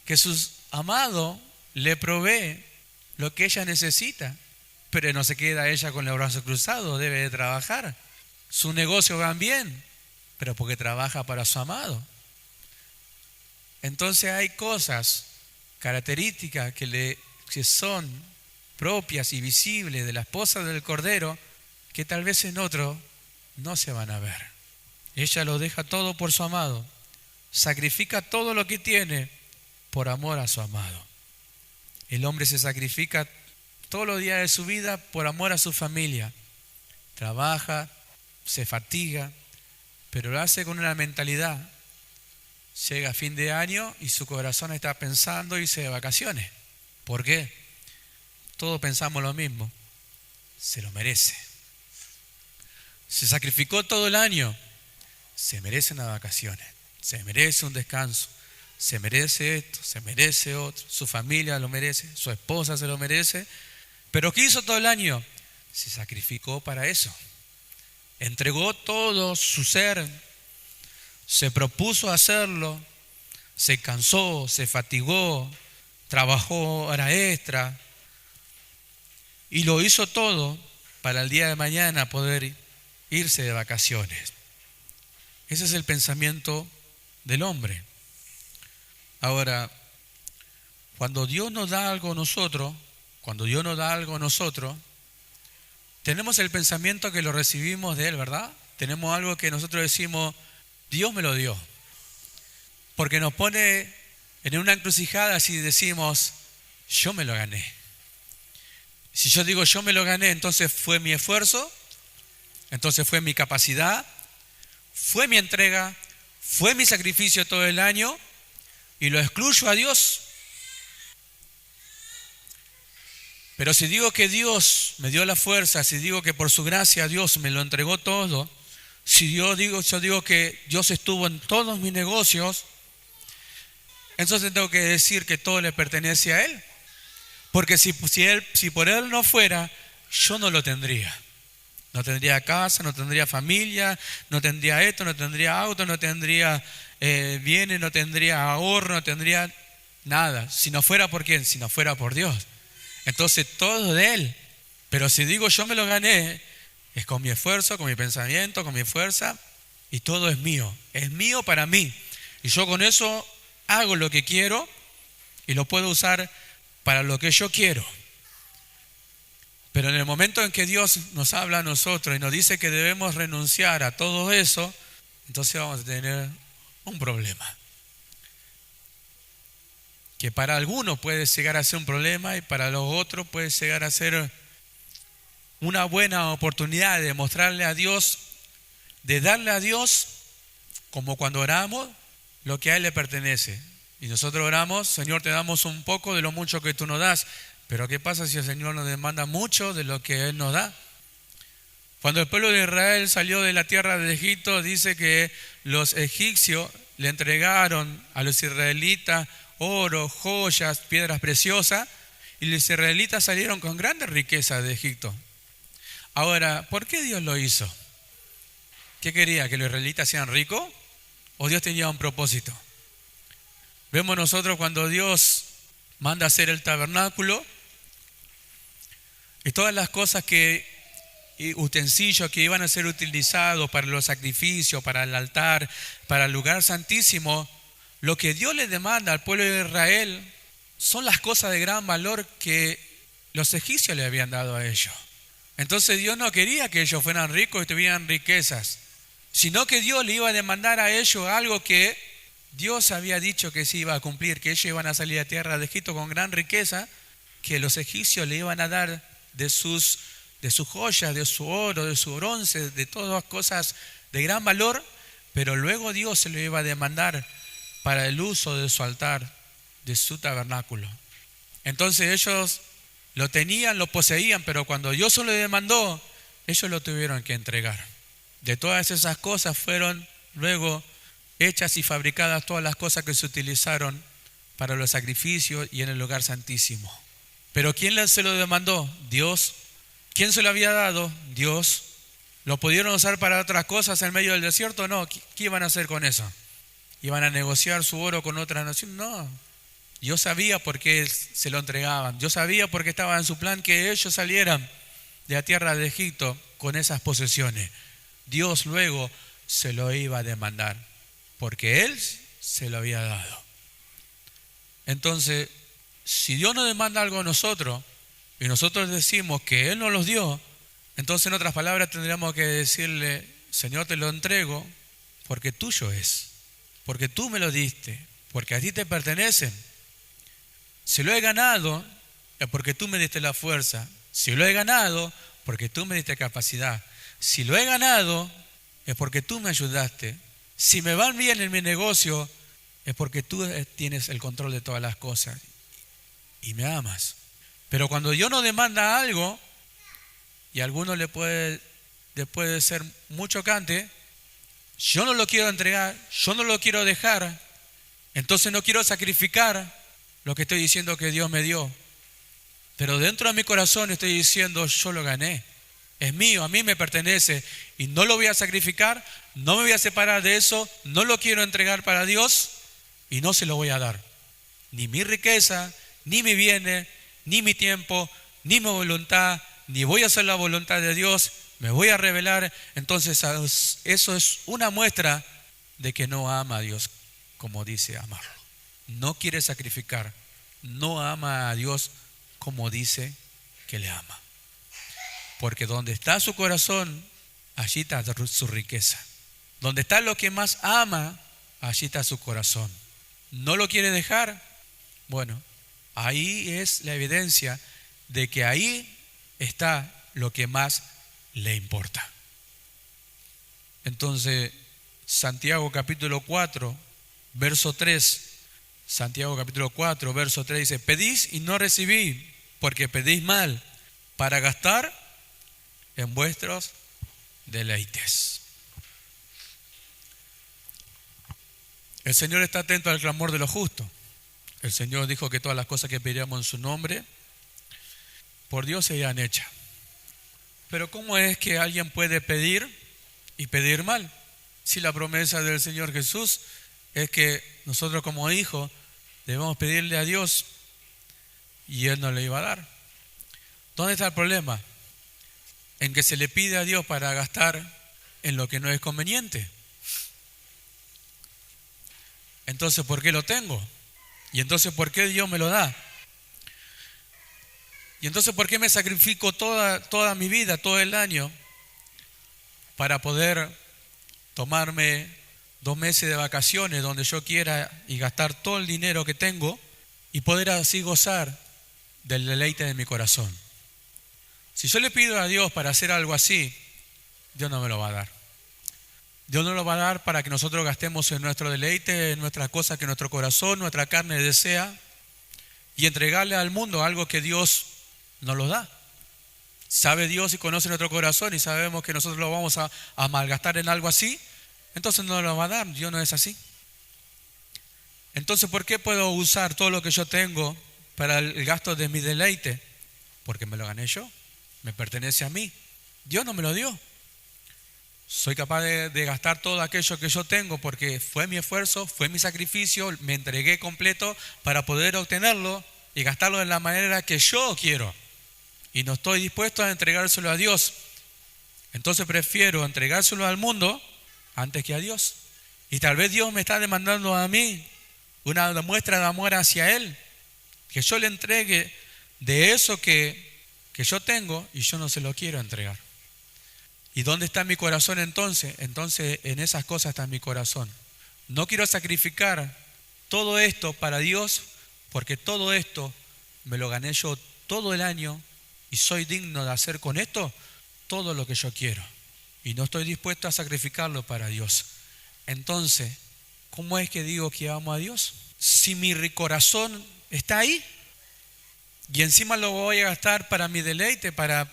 que su amado le provee lo que ella necesita, pero no se queda ella con los brazos cruzados, debe de trabajar. Su negocio va bien, pero porque trabaja para su amado. Entonces hay cosas, características que son propias y visibles de la esposa del Cordero, que tal vez en otro no se van a ver. Ella lo deja todo por su amado, sacrifica todo lo que tiene por amor a su amado. El hombre se sacrifica todos los días de su vida por amor a su familia. Trabaja, se fatiga, pero lo hace con una mentalidad. Llega a fin de año y su corazón está pensando irse de vacaciones. ¿Por qué? Todos pensamos lo mismo. Se lo merece. Se sacrificó todo el año. Se merece unas vacaciones. Se merece un descanso. Se merece esto, se merece otro. Su familia lo merece, su esposa se lo merece. Pero ¿qué hizo todo el año? Se sacrificó para eso. Entregó todo su ser. Se propuso hacerlo. Se cansó, se fatigó, trabajó hora extra. Y lo hizo todo para el día de mañana poder irse de vacaciones. Ese es el pensamiento del hombre. Ahora, cuando Dios nos da algo a nosotros, tenemos el pensamiento que lo recibimos de Él, ¿verdad? Tenemos algo que nosotros decimos, Dios me lo dio. Porque nos pone en una encrucijada si decimos, yo me lo gané. Si yo digo yo me lo gané, entonces fue mi esfuerzo, entonces fue mi capacidad, fue mi entrega, fue mi sacrificio todo el año y lo excluyo a Dios. Pero si digo que Dios me dio la fuerza, si digo que por su gracia Dios me lo entregó todo, si yo digo que Dios estuvo en todos mis negocios, entonces tengo que decir que todo le pertenece a Él. Porque si por Él no fuera, yo no lo tendría. No tendría casa, no tendría familia, no tendría esto, no tendría auto, no tendría bienes, no tendría ahorro, no tendría nada. Si no fuera por quién, si no fuera por Dios. Entonces todo de Él. Pero si digo yo me lo gané, es con mi esfuerzo, con mi pensamiento, con mi fuerza, y todo es mío para mí. Y yo con eso hago lo que quiero y lo puedo usar para lo que yo quiero. Pero en el momento en que Dios nos habla a nosotros y nos dice que debemos renunciar a todo eso, entonces vamos a tener un problema. Que para algunos puede llegar a ser un problema y para los otros puede llegar a ser una buena oportunidad de mostrarle a Dios, de darle a Dios, como cuando oramos, lo que a Él le pertenece. Y nosotros oramos, Señor, te damos un poco de lo mucho que tú nos das. Pero ¿qué pasa si el Señor nos demanda mucho de lo que Él nos da? Cuando el pueblo de Israel salió de la tierra de Egipto, dice que los egipcios le entregaron a los israelitas oro, joyas, piedras preciosas, y los israelitas salieron con grandes riquezas de Egipto. Ahora, ¿por qué Dios lo hizo? ¿Qué quería? ¿Que los israelitas sean ricos? ¿O Dios tenía un propósito? Vemos nosotros cuando Dios manda hacer el tabernáculo y todas las cosas y utensilios que iban a ser utilizados para los sacrificios, para el altar, para el lugar santísimo, lo que Dios le demanda al pueblo de Israel son las cosas de gran valor que los egipcios le habían dado a ellos. Entonces Dios no quería que ellos fueran ricos y tuvieran riquezas, sino que Dios le iba a demandar a ellos algo que Dios había dicho que se iba a cumplir, que ellos iban a salir a tierra de Egipto con gran riqueza, que los egipcios le iban a dar de sus joyas, de su oro, de su bronce, de todas las cosas de gran valor, pero luego Dios se lo iba a demandar para el uso de su altar, de su tabernáculo. Entonces ellos lo tenían, lo poseían, pero cuando Dios se lo demandó, ellos lo tuvieron que entregar. De todas esas cosas fueron luego hechas y fabricadas todas las cosas que se utilizaron para los sacrificios y en el lugar santísimo. Pero ¿quién se lo demandó? Dios. ¿Quién se lo había dado? Dios. ¿Lo pudieron usar para otras cosas en medio del desierto? No. ¿Qué iban a hacer con eso? ¿Iban a negociar su oro con otra nación? No. Yo sabía por qué se lo entregaban. Yo sabía por qué estaba en su plan que ellos salieran de la tierra de Egipto con esas posesiones. Dios luego se lo iba a demandar, porque Él se lo había dado. Entonces, si Dios nos demanda algo a nosotros, y nosotros decimos que Él nos los dio, entonces en otras palabras tendríamos que decirle, Señor, te lo entrego porque tuyo es, porque tú me lo diste, porque a ti te pertenecen. Si lo he ganado, es porque tú me diste la fuerza. Si lo he ganado, porque tú me diste capacidad. Si lo he ganado, es porque tú me ayudaste. Si me van bien en mi negocio, es porque tú tienes el control de todas las cosas y me amas. Pero cuando Dios nos demanda algo, y a algunos le puede ser muy chocante, yo no lo quiero entregar, yo no lo quiero dejar, entonces no quiero sacrificar lo que estoy diciendo que Dios me dio. Pero dentro de mi corazón estoy diciendo, yo lo gané, es mío, a mí me pertenece y no lo voy a sacrificar, no me voy a separar de eso, no lo quiero entregar para Dios y no se lo voy a dar. Ni mi riqueza, ni mi bienes, ni mi tiempo, ni mi voluntad, ni voy a hacer la voluntad de Dios, me voy a rebelar. Entonces eso es una muestra de que no ama a Dios como dice amarlo. No quiere sacrificar, no ama a Dios como dice que le ama. Porque donde está su corazón, allí está su riqueza. Donde está lo que más ama, allí está su corazón. ¿No lo quiere dejar? Bueno, ahí es la evidencia de que ahí está lo que más le importa. Entonces, Santiago capítulo 4, verso 3. Santiago capítulo 4, verso 3 dice, pedís y no recibís, porque pedís mal, para gastar en vuestros deleites. El Señor está atento al clamor de los justos. El Señor dijo que todas las cosas que pediríamos en su nombre, por Dios serían hechas. Pero ¿cómo es que alguien puede pedir y pedir mal? Si la promesa del Señor Jesús es que nosotros como hijos debemos pedirle a Dios y Él nos le iba a dar. ¿Dónde está el problema? En que se le pide a Dios para gastar en lo que no es conveniente. Entonces, ¿por qué lo tengo? Y entonces, ¿por qué Dios me lo da? Y entonces, ¿por qué me sacrifico toda mi vida, todo el año, para poder tomarme 2 meses de vacaciones donde yo quiera y gastar todo el dinero que tengo y poder así gozar del deleite de mi corazón? Si yo le pido a Dios para hacer algo así, Dios no me lo va a dar. Dios no lo va a dar para que nosotros gastemos en nuestro deleite, en nuestras cosas que nuestro corazón, nuestra carne desea, y entregarle al mundo algo que Dios nos lo da. Sabe Dios y conoce nuestro corazón y sabemos que nosotros lo vamos a malgastar en algo así, entonces no lo va a dar. Dios no es así. Entonces, ¿por qué puedo usar todo lo que yo tengo para el gasto de mi deleite? Porque me lo gané yo, me pertenece a mí. Dios no me lo dio. Soy capaz de gastar todo aquello que yo tengo porque fue mi esfuerzo, fue mi sacrificio, me entregué completo para poder obtenerlo y gastarlo de la manera que yo quiero. Y no estoy dispuesto a entregárselo a Dios. Entonces prefiero entregárselo al mundo antes que a Dios. Y tal vez Dios me está demandando a mí una muestra de amor hacia Él, que yo le entregue de eso que yo tengo y yo no se lo quiero entregar. ¿Y dónde está mi corazón entonces? Entonces en esas cosas está mi corazón. No quiero sacrificar todo esto para Dios porque todo esto me lo gané yo todo el año y soy digno de hacer con esto todo lo que yo quiero. Y no estoy dispuesto a sacrificarlo para Dios. Entonces, ¿cómo es que digo que amo a Dios? Si mi corazón está ahí y encima lo voy a gastar para mi deleite, para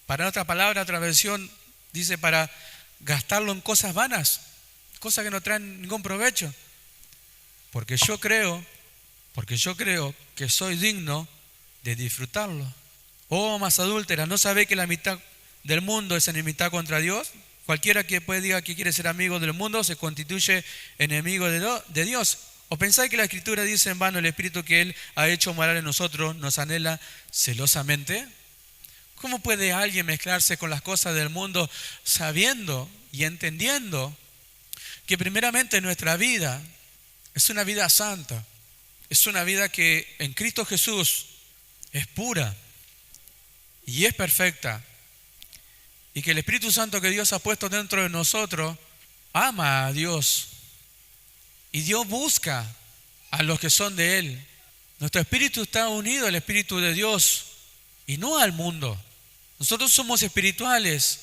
otra palabra, otra versión, dice para gastarlo en cosas vanas, cosas que no traen ningún provecho. Porque yo creo que soy digno de disfrutarlo. Oh, más adúltera, ¿no sabe que la mitad del mundo es enemistad contra Dios? Cualquiera que diga que quiere ser amigo del mundo se constituye enemigo de Dios. ¿O pensáis que la Escritura dice en vano el Espíritu que Él ha hecho morar en nosotros nos anhela celosamente? ¿Cómo puede alguien mezclarse con las cosas del mundo sabiendo y entendiendo que primeramente nuestra vida es una vida santa, es una vida que en Cristo Jesús es pura, y es perfecta, y que el Espíritu Santo que Dios ha puesto dentro de nosotros ama a Dios, y Dios busca a los que son de Él. Nuestro espíritu está unido al Espíritu de Dios y no al mundo. Nosotros somos espirituales,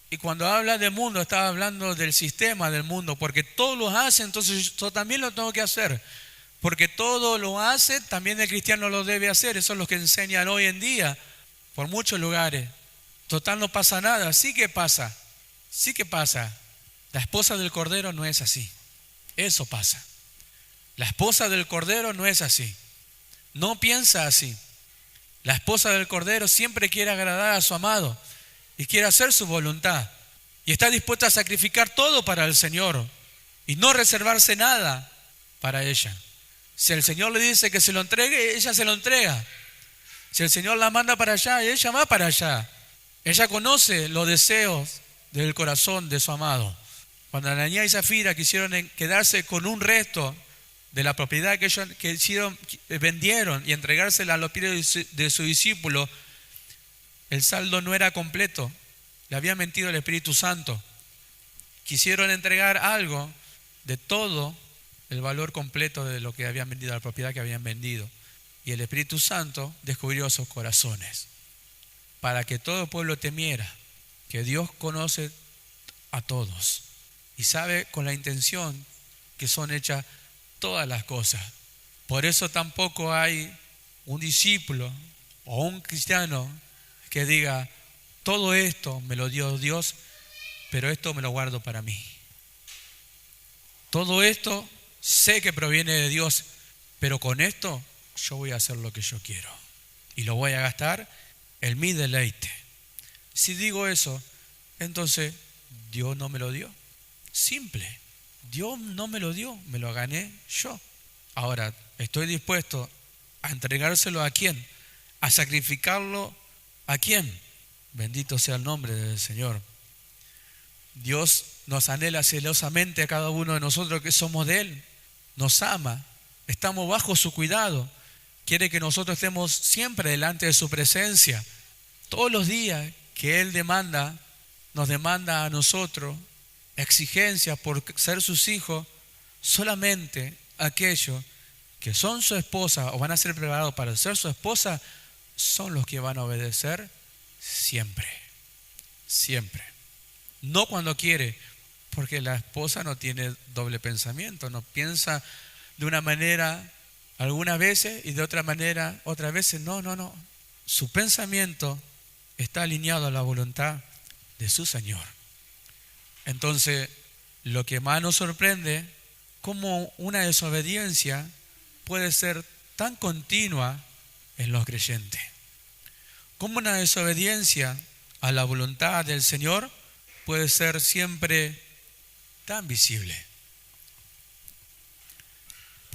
y cuando habla de mundo está hablando del sistema del mundo, porque todos lo hacen, entonces yo también lo tengo que hacer. Porque todo lo hace, también el cristiano lo debe hacer. Eso es lo que enseñan hoy en día por muchos lugares. Total, no pasa nada. Sí que pasa, sí que pasa. La esposa del Cordero no es así. Eso pasa. La esposa del Cordero no es así. No piensa así. La esposa del Cordero siempre quiere agradar a su amado y quiere hacer su voluntad. Y está dispuesta a sacrificar todo para el Señor y no reservarse nada para ella. Si el Señor le dice que se lo entregue, ella se lo entrega. Si el Señor la manda para allá, ella va para allá. Ella conoce los deseos del corazón de su amado. Cuando Ananías y Zafira quisieron quedarse con un resto de la propiedad que vendieron y entregársela a los pies de su discípulo, el saldo no era completo. Le había mentido el Espíritu Santo. Quisieron entregar algo de todo el valor completo de lo que habían vendido, la propiedad que habían vendido. Y el Espíritu Santo descubrió sus corazones para que todo el pueblo temiera que Dios conoce a todos y sabe con la intención que son hechas todas las cosas. Por eso tampoco hay un discípulo o un cristiano que diga: todo esto me lo dio Dios, pero esto me lo guardo para mí. Todo esto sé que proviene de Dios, pero con esto yo voy a hacer lo que yo quiero y lo voy a gastar en mi deleite. Si digo eso, entonces Dios no me lo dio. Simple. Dios no me lo dio, me lo gané yo. Ahora, estoy dispuesto a entregárselo ¿a quién? A sacrificarlo ¿a quién? Bendito sea el nombre del Señor. Dios nos anhela celosamente a cada uno de nosotros que somos de Él. Nos ama, estamos bajo su cuidado. Quiere que nosotros estemos siempre delante de su presencia. Todos los días que Él nos demanda a nosotros exigencias por ser sus hijos. Solamente aquellos que son su esposa o van a ser preparados para ser su esposa son los que van a obedecer siempre. Siempre. No cuando quiere, porque la esposa no tiene doble pensamiento, no piensa de una manera algunas veces y de otra manera otras veces. No. Su pensamiento está alineado a la voluntad de su Señor. Entonces, lo que más nos sorprende, cómo una desobediencia puede ser tan continua en los creyentes. Cómo una desobediencia a la voluntad del Señor puede ser siempre tan visible.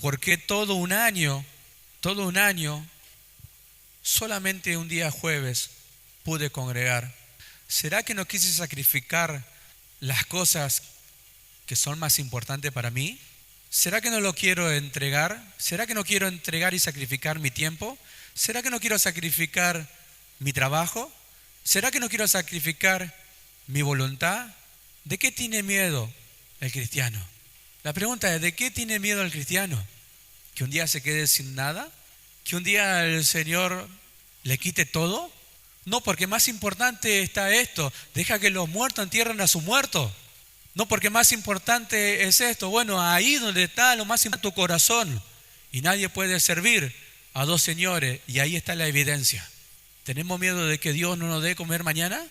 Porque todo un año, solamente un día jueves pude congregar. ¿Será que no quise sacrificar las cosas que son más importantes para mí? ¿Será que no lo quiero entregar? ¿Será que no quiero entregar y sacrificar mi tiempo? ¿Será que no quiero sacrificar mi trabajo? ¿Será que no quiero sacrificar mi voluntad? ¿De qué tiene miedo el cristiano? La pregunta es: ¿de qué tiene miedo el cristiano? ¿Que un día se quede sin nada? ¿Que un día el Señor le quite todo? No, porque más importante está esto. Deja que los muertos entierren a sus muertos. No, porque más importante es esto. Bueno, ahí donde está lo más importante, tu corazón. Y nadie puede servir a dos señores. Y ahí está la evidencia. ¿Tenemos miedo de que Dios no nos dé comer mañana?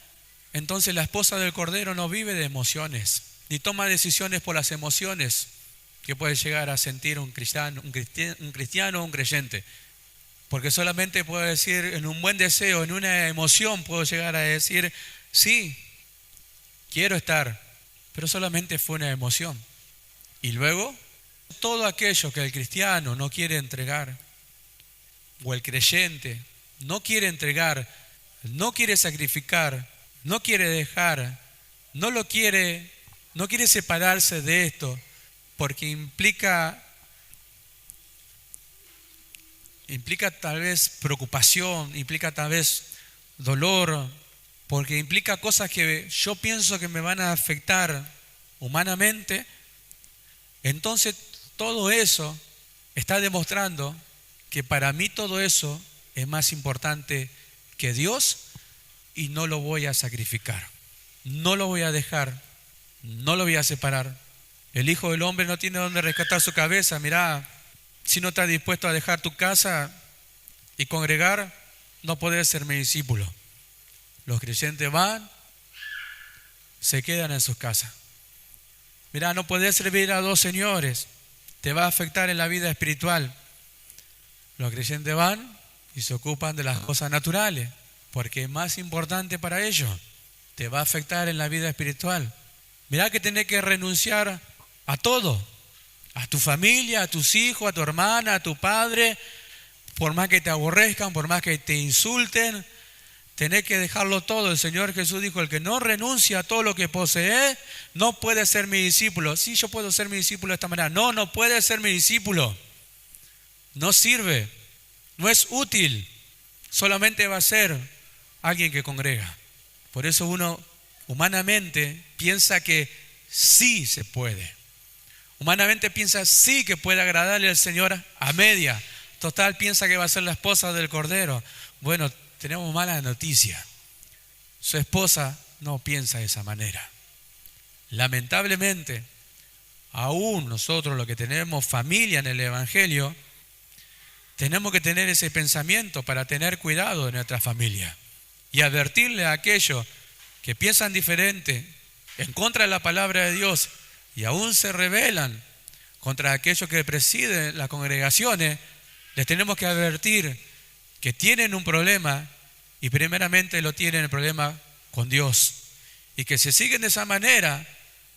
Entonces la esposa del Cordero no vive de emociones, ni toma decisiones por las emociones que puede llegar a sentir un cristiano o un creyente. Porque solamente puedo decir, en un buen deseo, en una emoción, puedo llegar a decir: sí, quiero estar, pero solamente fue una emoción. Y luego, todo aquello que el cristiano no quiere entregar, o el creyente no quiere entregar, no quiere sacrificar, no quiere dejar, no quiere separarse de esto, porque implica tal vez preocupación, implica tal vez dolor, porque implica cosas que yo pienso que me van a afectar humanamente, entonces todo eso está demostrando que para mí todo eso es más importante que Dios y no lo voy a sacrificar, no lo voy a dejar, no lo voy a separar. El Hijo del Hombre no tiene dónde rescatar su cabeza. Mirá, si no estás dispuesto a dejar tu casa y congregar, no podés ser mi discípulo. Los creyentes van, se quedan en sus casas. Mirá, no podés servir a dos señores, te va a afectar en la vida espiritual. Los creyentes van y se ocupan de las cosas naturales, porque es más importante para ellos. Te va a afectar en la vida espiritual. Mirá que tenés que renunciar a todo, a tu familia, a tus hijos, a tu hermana, a tu padre, por más que te aborrezcan, por más que te insulten, tenés que dejarlo todo. El Señor Jesús dijo, el que no renuncia a todo lo que posee, no puede ser mi discípulo. Sí, yo puedo ser mi discípulo de esta manera. No, no puede ser mi discípulo. No sirve, no es útil, solamente va a ser alguien que congrega. Por eso uno humanamente piensa que sí se puede. Humanamente piensa sí que puede agradarle al Señor a media. Total, piensa que va a ser la esposa del Cordero. Bueno, tenemos mala noticia. Su esposa no piensa de esa manera. Lamentablemente, aún nosotros los que tenemos familia en el Evangelio, tenemos que tener ese pensamiento para tener cuidado de nuestra familia y advertirle a aquellos que piensan diferente, en contra de la palabra de Dios, y aún se rebelan contra aquellos que presiden las congregaciones. Les tenemos que advertir que tienen un problema y primeramente lo tienen el problema con Dios, y que si siguen de esa manera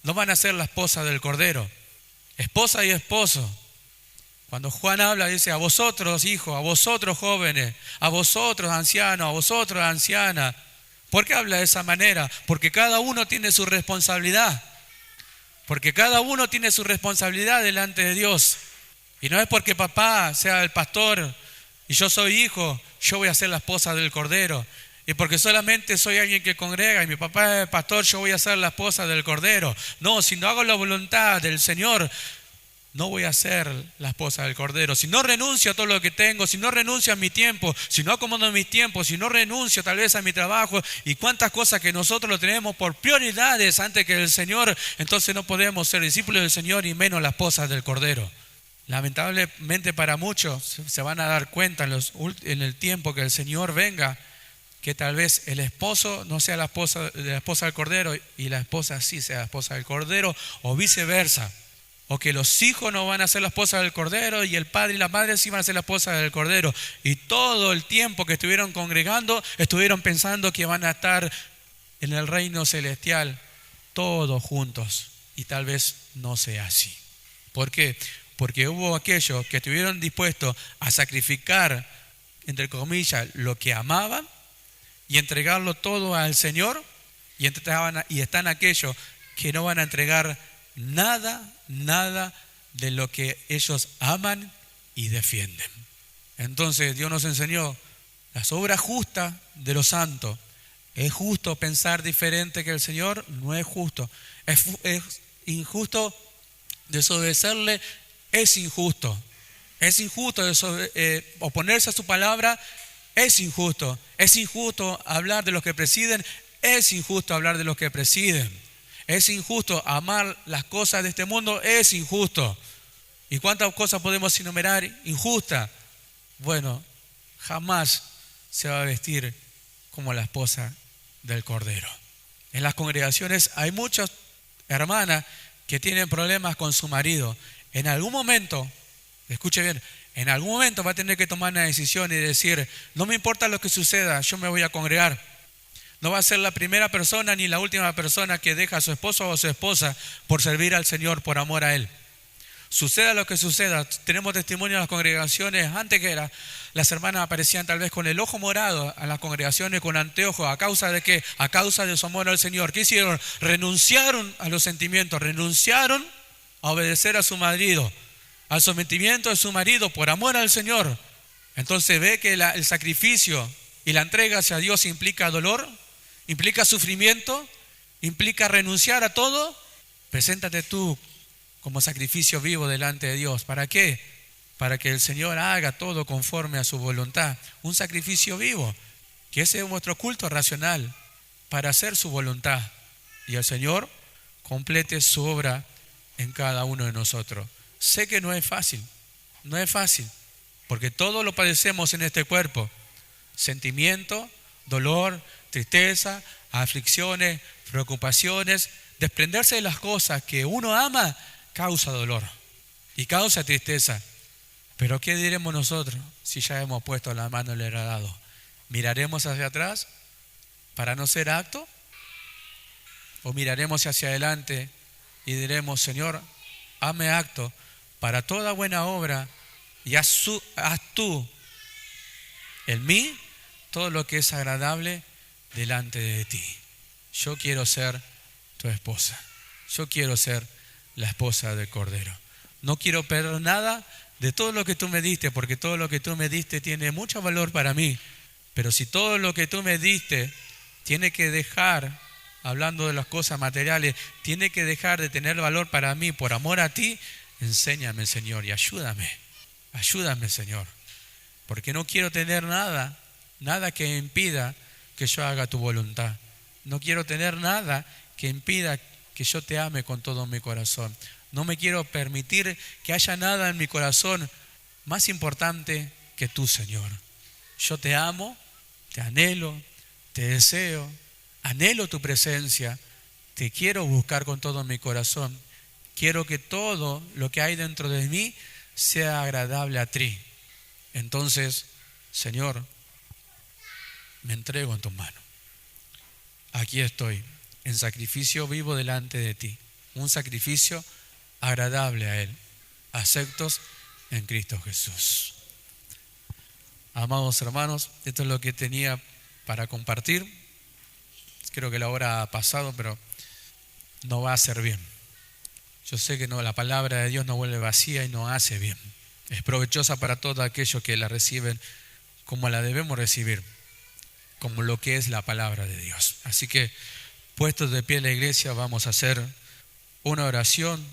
no van a ser la esposa del Cordero, esposa y esposo. Cuando Juan habla, dice a vosotros hijos, a vosotros jóvenes, a vosotros ancianos, a vosotros ancianas. ¿Por qué habla de esa manera? Porque cada uno tiene su responsabilidad. Porque cada uno tiene su responsabilidad delante de Dios. Y no es porque papá sea el pastor y yo soy hijo, yo voy a ser la esposa del Cordero. Y porque solamente soy alguien que congrega y mi papá es el pastor, yo voy a ser la esposa del Cordero. No, si no hago la voluntad del Señor, no voy a ser la esposa del Cordero. Si no renuncio a todo lo que tengo, si no renuncio a mi tiempo, si no acomodo mis tiempos, si no renuncio tal vez a mi trabajo y cuántas cosas que nosotros lo tenemos por prioridades antes que el Señor, entonces no podemos ser discípulos del Señor y menos la esposa del Cordero. Lamentablemente para muchos se van a dar cuenta en el tiempo que el Señor venga, que tal vez el esposo no sea la esposa del Cordero y la esposa sí sea la esposa del Cordero, o viceversa. O que los hijos no van a ser la esposa del Cordero y el padre y la madre sí van a ser la esposa del Cordero. Y todo el tiempo que estuvieron congregando, estuvieron pensando que van a estar en el reino celestial todos juntos. Y tal vez no sea así. ¿Por qué? Porque hubo aquellos que estuvieron dispuestos a sacrificar, entre comillas, lo que amaban y entregarlo todo al Señor. Y están aquellos que no van a entregar nada de lo que ellos aman y defienden. Entonces Dios nos enseñó las obras justas de los santos. ¿Es justo pensar diferente que el Señor? No es justo. ¿Es injusto desobedecerle? Es injusto. Es injusto oponerse a su palabra. Es injusto. Es injusto hablar de los que presiden. Es injusto hablar de los que presiden. Es injusto amar las cosas de este mundo, es injusto. ¿Y cuántas cosas podemos enumerar injustas? Bueno, jamás se va a vestir como la esposa del Cordero. En las congregaciones hay muchas hermanas que tienen problemas con su marido. En algún momento, escuche bien, en algún momento va a tener que tomar una decisión y decir, no me importa lo que suceda, yo me voy a congregar. No va a ser la primera persona ni la última persona que deja a su esposo o a su esposa por servir al Señor, por amor a Él. Suceda lo que suceda, tenemos testimonio en las congregaciones. Antes que era, las hermanas aparecían tal vez con el ojo morado a las congregaciones con anteojos. ¿A causa de qué? A causa de su amor al Señor. ¿Qué hicieron? Renunciaron a los sentimientos, renunciaron a obedecer a su marido, al sometimiento de su marido por amor al Señor. Entonces ve que el sacrificio Y la entrega hacia Dios implica dolor, implica sufrimiento, implica renunciar a todo. Preséntate tú como sacrificio vivo delante de Dios. ¿Para qué? Para que el Señor haga todo conforme a su voluntad. Un sacrificio vivo, que ese es nuestro culto racional, para hacer su voluntad. Y el Señor complete su obra en cada uno de nosotros. Sé que no es fácil, porque todo lo padecemos en este cuerpo. Sentimiento, dolor, tristeza, aflicciones, preocupaciones. Desprenderse de las cosas que uno ama causa dolor y causa tristeza. Pero ¿qué diremos nosotros si ya hemos puesto la mano en el arado? ¿Miraremos hacia atrás para no ser acto? ¿O miraremos hacia adelante y diremos, Señor, hazme acto para toda buena obra y haz tú en mí todo lo que es agradable delante de ti? Yo quiero ser tu esposa. Yo quiero ser la esposa del Cordero. No quiero perder nada de todo lo que tú me diste, porque todo lo que tú me diste tiene mucho valor para mí. Pero si todo lo que tú me diste tiene que dejar, hablando de las cosas materiales, tiene que dejar de tener valor para mí por amor a ti, enséñame, Señor, y ayúdame. Ayúdame, Señor. Porque no quiero tener nada que impida que yo haga tu voluntad. No quiero tener nada que impida que yo te ame con todo mi corazón. No me quiero permitir que haya nada en mi corazón más importante que tú, Señor. Yo te amo, te anhelo, te deseo, anhelo tu presencia, te quiero buscar con todo mi corazón. Quiero que todo lo que hay dentro de mí sea agradable a ti. Entonces, Señor, me entrego en tus manos. Aquí estoy, en sacrificio vivo delante de ti. Un sacrificio agradable a Él, aceptos en Cristo Jesús. Amados hermanos, esto es lo que tenía para compartir. Creo que la hora ha pasado, pero no va a ser bien. Yo sé que no, la palabra de Dios no vuelve vacía y no hace bien. Es provechosa para todos aquellos que la reciben como la debemos recibir, como lo que es la palabra de Dios. Así que, puestos de pie en la iglesia, vamos a hacer una oración.